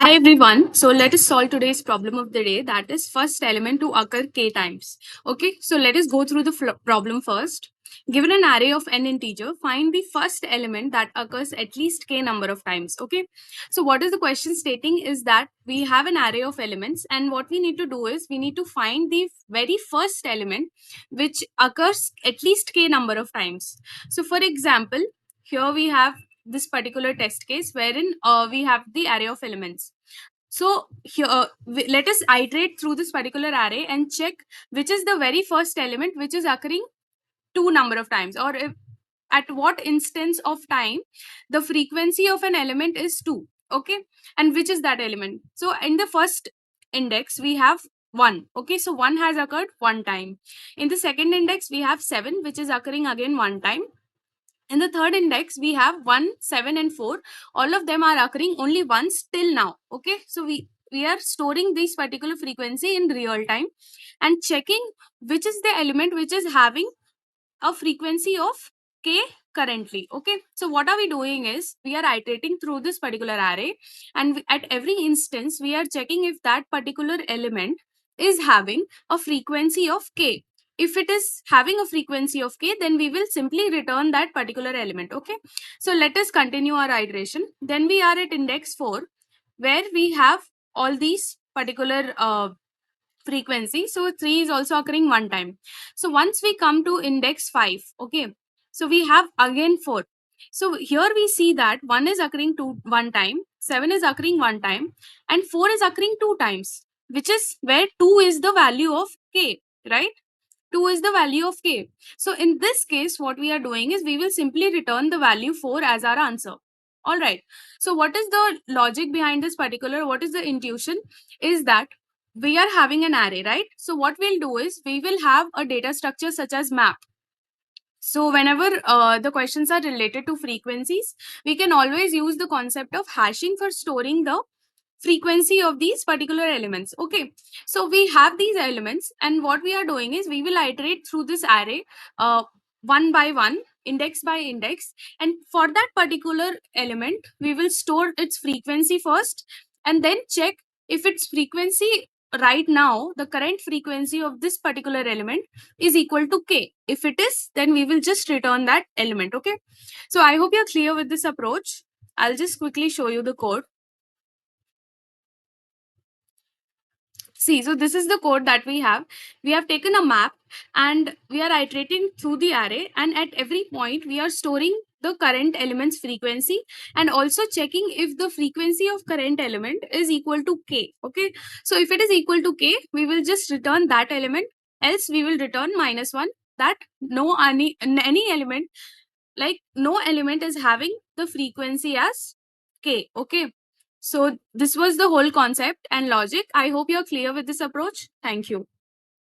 Hi everyone. So let us solve today's problem of the day, that is first element to occur k times. Okay, so let us go through the problem first. Given an array of n integer, find the first element that occurs at least k number of times. Okay, so what is the question stating is that we have an array of elements, and what we need to do is we need to find the very first element which occurs at least k number of times. So for example, here we have this particular test case wherein we have the array of elements. So here, let us iterate through this particular array and check which is the very first element which is occurring two number of times, or if, at what instance of time the frequency of an element is 2. Okay, and which is that element? So in the first index we have 1. Okay, so 1 has occurred one time. In the second index we have 7, which is occurring again one time. In the third index we have 1, 7 and 4. All of them are occurring only once till now. Okay, so we are storing this particular frequency in real time and checking which is the element which is having a frequency of k currently. Okay, so what are we doing is we are iterating through this particular array, and at every instance we are checking if that particular element is having a frequency of k. If it is having a frequency of k, then we will simply return that particular element. Okay, so let us continue our iteration. Then we are at index 4, where we have all these particular frequency. So 3 is also occurring one time. So once we come to index 5, okay, so we have again 4. So here we see that 1 is occurring one time, 7 is occurring one time, and 4 is occurring two times, which is where 2 is the value of k, right? 2 is the value of k. So in this case, what we are doing is we will simply return the value 4 as our answer. All right. So what is the logic behind this particular? What is the intuition? Is that we are having an array, right? So what we'll do is we will have a data structure such as map. So whenever the questions are related to frequencies, we can always use the concept of hashing for storing the frequency of these particular elements. Okay, so we have these elements, and what we are doing is we will iterate through this array one by one, index by index, and for that particular element we will store its frequency first and then check if its frequency right now, the current frequency of this particular element, is equal to k. If it is, then we will just return that element. Okay, so I hope you're clear with this approach. I'll just quickly show you the code. See, so this is the code that we have. We have taken a map and we are iterating through the array, and at every point we are storing the current element's frequency and also checking if the frequency of current element is equal to k. Okay, so if it is equal to k, we will just return that element, else we will return -1, that no any element, like no element is having the frequency as k. Okay, so this was the whole concept and logic. I hope you're clear with this approach. Thank you.